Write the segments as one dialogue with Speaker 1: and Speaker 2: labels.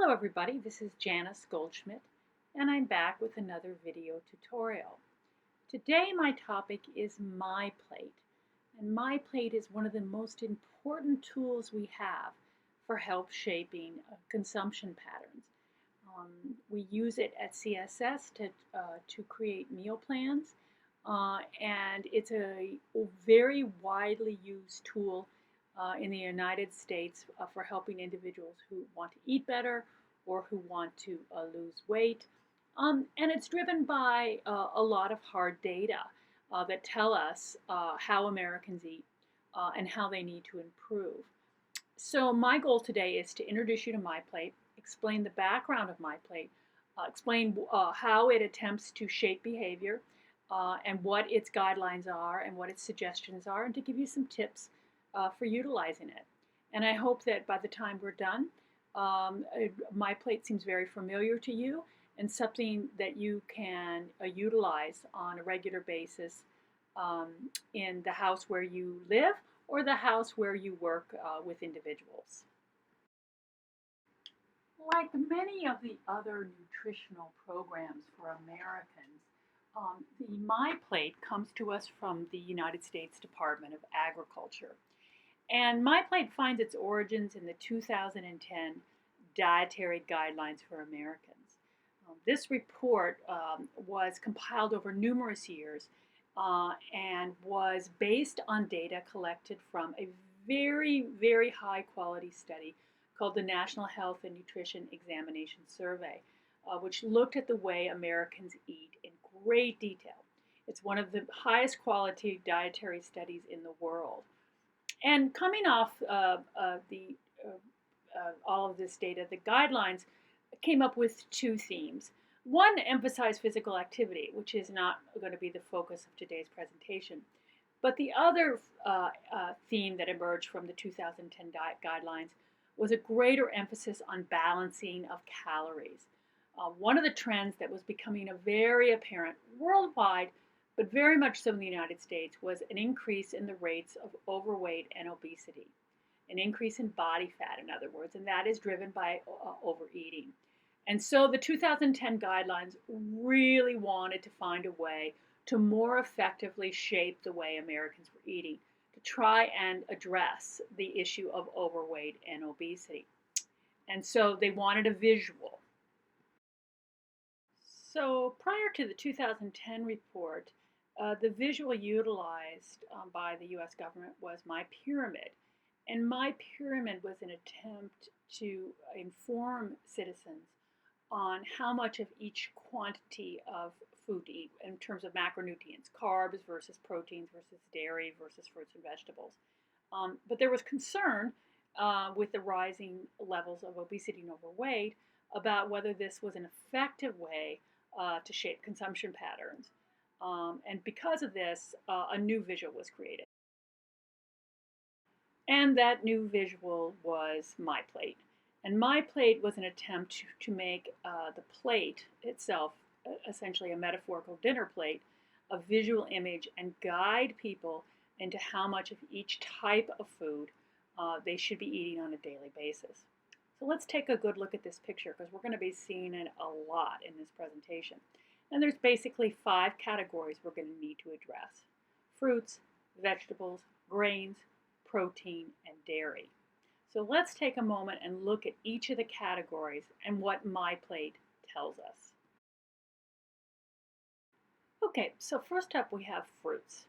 Speaker 1: Hello everybody, this is Janice Goldschmidt and I'm back with another video tutorial. Today my topic is MyPlate, and MyPlate is one of the most important tools we have for help shaping consumption patterns. We use it at CSS to create meal plans, and it's a very widely used tool in the United States for helping individuals who want to eat better or who want to lose weight. And it's driven by a lot of hard data that tell us how Americans eat and how they need to improve. So my goal today is to introduce you to MyPlate, explain the background of MyPlate, explain how it attempts to shape behavior and what its guidelines are and what its suggestions are, and to give you some tips for utilizing it. And I hope that by the time we're done, MyPlate seems very familiar to you and something that you can utilize on a regular basis in the house where you live or the house where you work with individuals. Like many of the other nutritional programs for Americans, the MyPlate comes to us from the United States Department of Agriculture. And MyPlate finds its origins in the 2010 Dietary Guidelines for Americans. This report was compiled over numerous years and was based on data collected from a very, very high quality study called the National Health and Nutrition Examination Survey, which looked at the way Americans eat in great detail. It's one of the highest quality dietary studies in the world. And coming off all of this data, the guidelines came up with two themes. One emphasized physical activity, which is not going to be the focus of today's presentation. But the other theme that emerged from the 2010 diet guidelines was a greater emphasis on balancing of calories. One of the trends that was becoming very apparent worldwide, but very much so in the United States, was an increase in the rates of overweight and obesity, an increase in body fat, in other words, and that is driven by overeating. And so the 2010 guidelines really wanted to find a way to more effectively shape the way Americans were eating, to try and address the issue of overweight and obesity. And so they wanted a visual. So prior to the 2010 report, the visual utilized by the U.S. government was MyPyramid. And MyPyramid was an attempt to inform citizens on how much of each quantity of food to eat in terms of macronutrients, carbs versus proteins versus dairy versus fruits and vegetables. But there was concern with the rising levels of obesity and overweight about whether this was an effective way to shape consumption patterns. And because of this, a new visual was created. And that new visual was MyPlate. And MyPlate was an attempt to make the plate itself, essentially a metaphorical dinner plate, a visual image and guide people into how much of each type of food they should be eating on a daily basis. So let's take a good look at this picture because we're going to be seeing it a lot in this presentation. And there's basically 5 categories we're going to need to address: fruits, vegetables, grains, protein, and dairy. So let's take a moment and look at each of the categories and what MyPlate tells us. Okay, so first up we have fruits.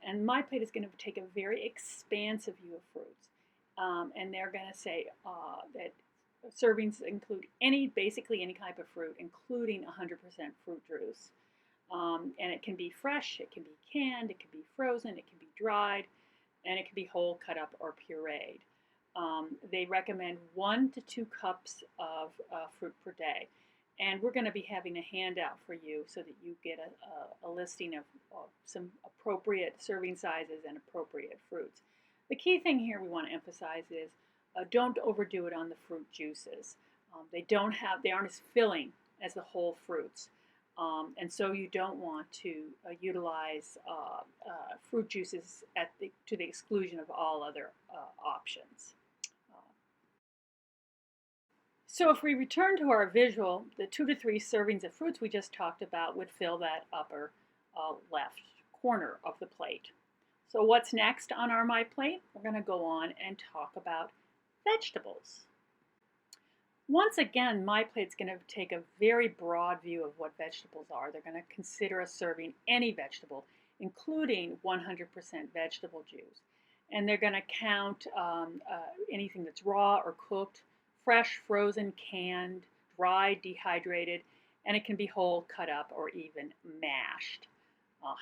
Speaker 1: And MyPlate is going to take a very expansive view of fruits. And they're going to say that servings include basically any type of fruit, including 100% fruit juice. And it can be fresh, it can be canned, it can be frozen, it can be dried, and it can be whole, cut up, or pureed. They recommend 1 to 2 cups of fruit per day. And we're going to be having a handout for you so that you get a listing of some appropriate serving sizes and appropriate fruits. The key thing here we want to emphasize is don't overdo it on the fruit juices. They aren't as filling as the whole fruits. And so you don't want to utilize fruit juices to the exclusion of all other options. So if we return to our visual, the 2 to 3 servings of fruits we just talked about would fill that upper left corner of the plate. So what's next on our MyPlate? We're going to go on and talk about vegetables. Once again, MyPlate's going to take a very broad view of what vegetables are. They're going to consider us serving any vegetable, including 100% vegetable juice. And they're going to count anything that's raw or cooked, fresh, frozen, canned, dried, dehydrated, and it can be whole, cut up, or even mashed.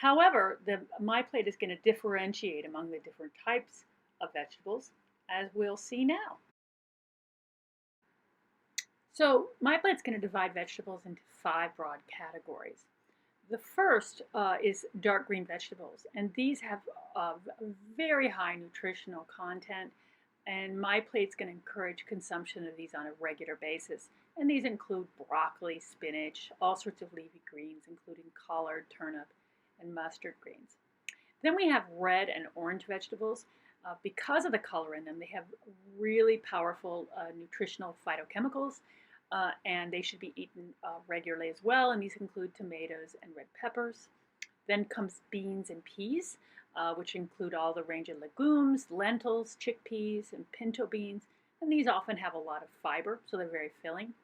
Speaker 1: However, the MyPlate is going to differentiate among the different types of vegetables, as we'll see now. So MyPlate's going to divide vegetables into 5 broad categories. The first is dark green vegetables, and these have very high nutritional content, and MyPlate's going to encourage consumption of these on a regular basis. And these include broccoli, spinach, all sorts of leafy greens, including collard, turnip, and mustard greens. Then we have red and orange vegetables. Because of the color in them, they have really powerful nutritional phytochemicals, and they should be eaten regularly as well, and these include tomatoes and red peppers. Then comes beans and peas, which include all the range of legumes, lentils, chickpeas, and pinto beans, and these often have a lot of fiber, so they're very filling.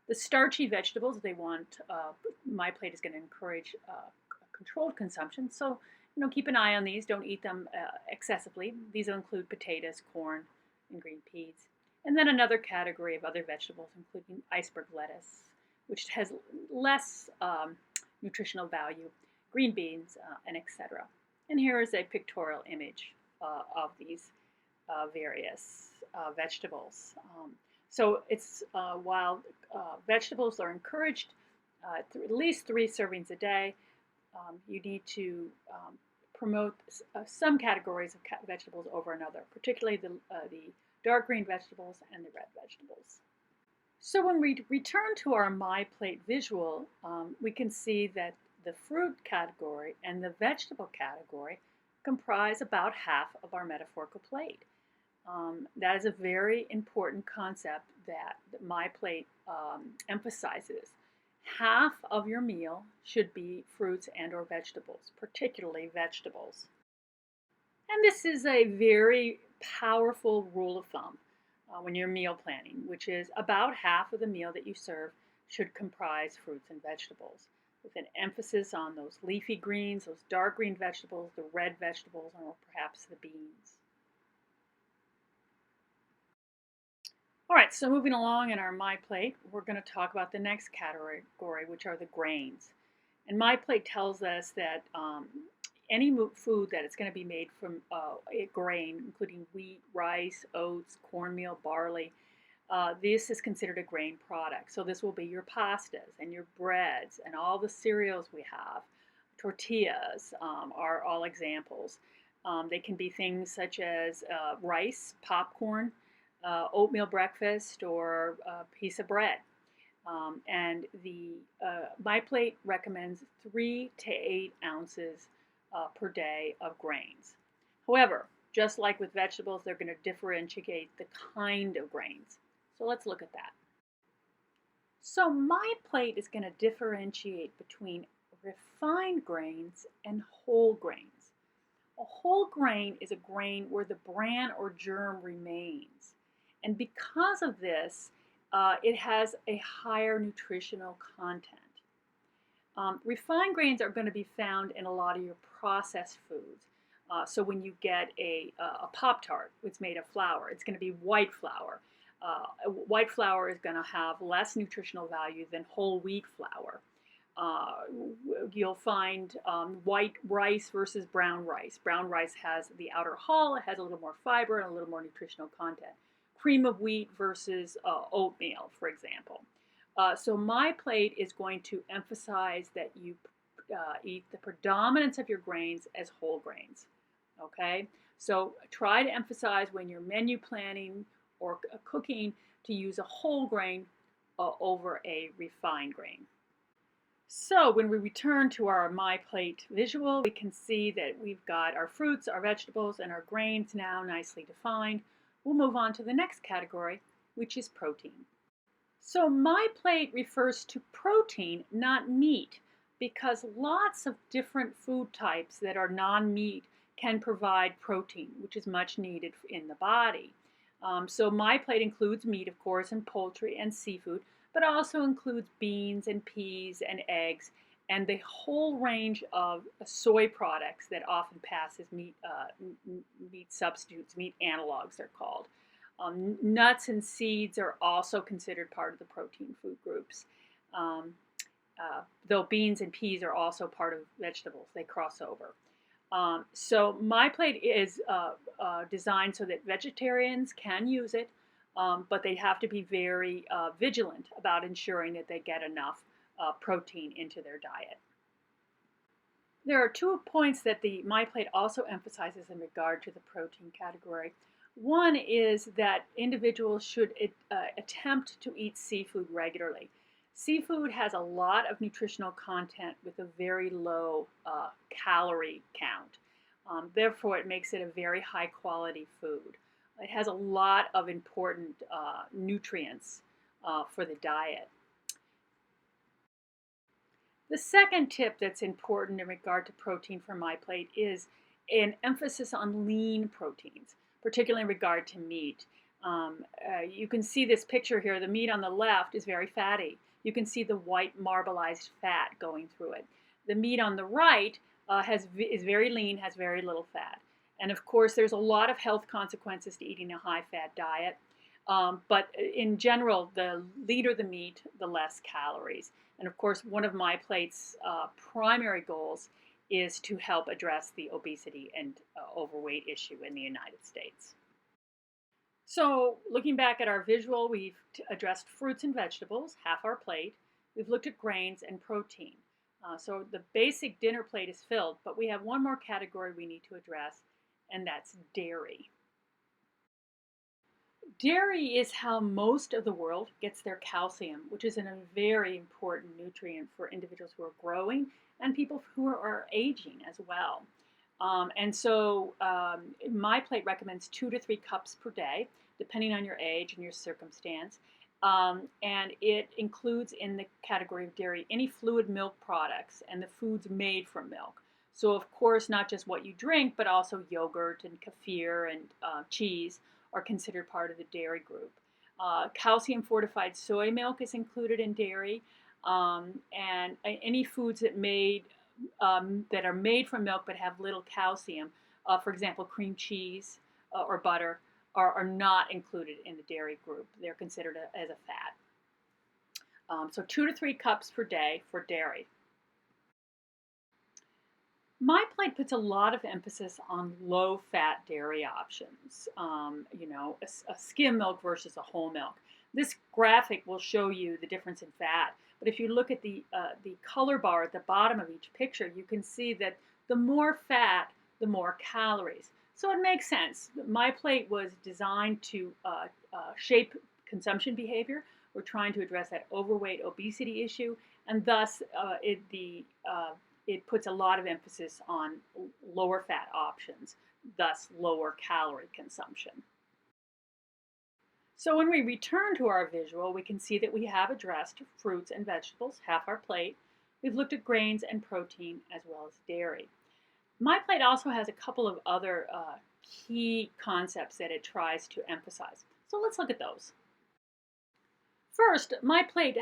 Speaker 1: The starchy vegetables, MyPlate is going to encourage controlled consumption, so keep an eye on these. Don't eat them excessively. These will include potatoes, corn, and green peas. And then another category of other vegetables, including iceberg lettuce, which has less nutritional value, green beans, and etc. And here is a pictorial image of these various vegetables. So it's while vegetables are encouraged at least 3 servings a day, you need to promote some categories of vegetables over another, particularly the dark green vegetables and the red vegetables. So when we return to our MyPlate visual, we can see that the fruit category and the vegetable category comprise about half of our metaphorical plate. That is a very important concept that MyPlate emphasizes. Half of your meal should be fruits and or vegetables, particularly vegetables. And this is a very powerful rule of thumb when you're meal planning, which is about half of the meal that you serve should comprise fruits and vegetables, with an emphasis on those leafy greens, those dark green vegetables, the red vegetables, or perhaps the beans. All right, so moving along in our MyPlate, we're going to talk about the next category, which are the grains. And MyPlate tells us that any food that is going to be made from a grain, including wheat, rice, oats, cornmeal, barley, this is considered a grain product. So this will be your pastas and your breads and all the cereals we have. Tortillas are all examples. They can be things such as rice, popcorn, oatmeal breakfast, or a piece of bread. And the MyPlate recommends 3 to 8 ounces per day of grains. However, just like with vegetables, they're going to differentiate the kind of grains. So let's look at that. So MyPlate is going to differentiate between refined grains and whole grains. A whole grain is a grain where the bran or germ remains. And because of this, it has a higher nutritional content. Refined grains are going to be found in a lot of your processed foods. So when you get a Pop-Tart, it's made of flour, it's going to be white flour. White flour is going to have less nutritional value than whole wheat flour. You'll find white rice versus brown rice. Brown rice has the outer hull, it has a little more fiber and a little more nutritional content. Cream of wheat versus oatmeal, for example. So MyPlate is going to emphasize that you eat the predominance of your grains as whole grains. Okay, so try to emphasize when you're menu planning or cooking to use a whole grain over a refined grain. So when we return to our MyPlate visual, we can see that we've got our fruits, our vegetables, and our grains now nicely defined. We'll move on to the next category, which is protein. So MyPlate refers to protein, not meat, because lots of different food types that are non-meat can provide protein, which is much needed in the body. So MyPlate includes meat, of course, and poultry and seafood, but also includes beans and peas and eggs and the whole range of soy products that often pass as meat substitutes, meat analogs they're called. Nuts and seeds are also considered part of the protein food groups, um, though beans and peas are also part of vegetables. They cross over. So MyPlate is designed so that vegetarians can use it, but they have to be very vigilant about ensuring that they get enough protein into their diet. There are 2 points that the MyPlate also emphasizes in regard to the protein category. One is that individuals should attempt to eat seafood regularly. Seafood has a lot of nutritional content with a very low calorie count. Therefore, it makes it a very high quality food. It has a lot of important nutrients for the diet. The second tip that's important in regard to protein for MyPlate is an emphasis on lean proteins, particularly in regard to meat. You can see this picture here. The meat on the left is very fatty. You can see the white marbleized fat going through it. The meat on the right is very lean, has very little fat. And of course, there's a lot of health consequences to eating a high-fat diet. But in general, the leaner the meat, the less calories. And of course, one of MyPlate's primary goals is to help address the obesity and overweight issue in the United States. So looking back at our visual, we've addressed fruits and vegetables, half our plate. We've looked at grains and protein. So the basic dinner plate is filled, but we have one more category we need to address, and that's dairy. Dairy is how most of the world gets their calcium, which is a very important nutrient for individuals who are growing and people who are aging as well. MyPlate recommends 2 to 3 cups per day, depending on your age and your circumstance. And it includes in the category of dairy any fluid milk products and the foods made from milk. So, of course, not just what you drink, but also yogurt and kefir and cheese are considered part of the dairy group. Calcium fortified soy milk is included in dairy, and any foods that are made from milk but have little calcium, for example, cream cheese or butter, are not included in the dairy group. They're considered as a fat. So 2 to 3 cups per day for dairy. MyPlate puts a lot of emphasis on low-fat dairy options, a skim milk versus a whole milk. This graphic will show you the difference in fat, but if you look at the color bar at the bottom of each picture, you can see that the more fat, the more calories. So it makes sense. MyPlate was designed to shape consumption behavior. We're trying to address that overweight obesity issue, and thus it puts a lot of emphasis on lower fat options, thus lower calorie consumption. So when we return to our visual, we can see that we have addressed fruits and vegetables, half our plate. We've looked at grains and protein as well as dairy. MyPlate also has a couple of other key concepts that it tries to emphasize. So let's look at those. First, MyPlate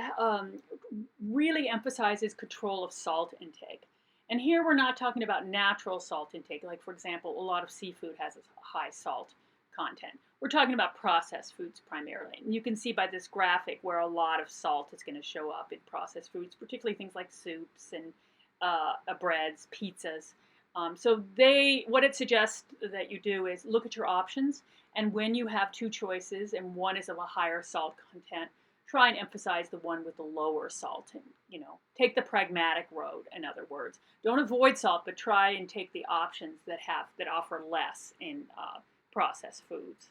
Speaker 1: really emphasizes control of salt intake. And here we're not talking about natural salt intake, like for example, a lot of seafood has a high salt content. We're talking about processed foods primarily. And you can see by this graphic where a lot of salt is going to show up in processed foods, particularly things like soups and breads, pizzas. What it suggests that you do is look at your options, and when you have two choices and one is of a higher salt content, try and emphasize the one with the lower salt. And, take the pragmatic road, in other words. Don't avoid salt, but try and take the options that offer less in processed foods.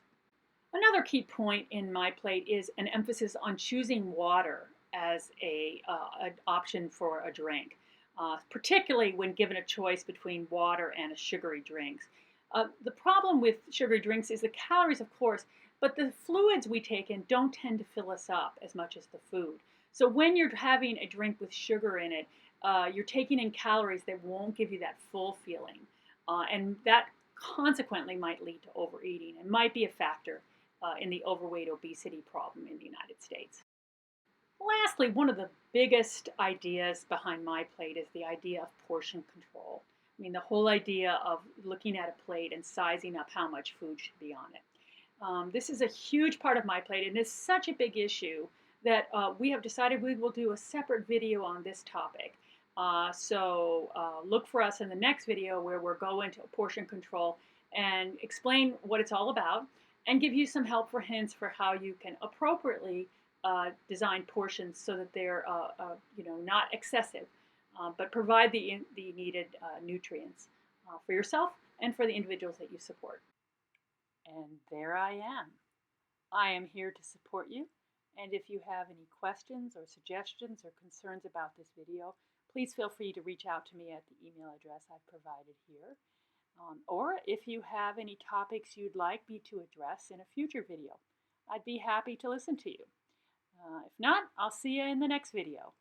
Speaker 1: Another key point in MyPlate is an emphasis on choosing water as an option for a drink, particularly when given a choice between water and a sugary drinks. The problem with sugary drinks is the calories, of course, but the fluids we take in don't tend to fill us up as much as the food. So when you're having a drink with sugar in it, you're taking in calories that won't give you that full feeling. And that consequently might lead to overeating and might be a factor in the overweight obesity problem in the United States. Lastly, one of the biggest ideas behind MyPlate is the idea of portion control. I mean, the whole idea of looking at a plate and sizing up how much food should be on it. This is a huge part of MyPlate, and it's such a big issue that we have decided we will do a separate video on this topic. So look for us in the next video where we'll go into portion control and explain what it's all about and give you some helpful hints for how you can appropriately design portions so that they're not excessive, but provide the needed nutrients for yourself and for the individuals that you support. And there I am. I am here to support you. And if you have any questions or suggestions or concerns about this video, please feel free to reach out to me at the email address I've provided here. Or if you have any topics you'd like me to address in a future video, I'd be happy to listen to you. If not, I'll see you in the next video.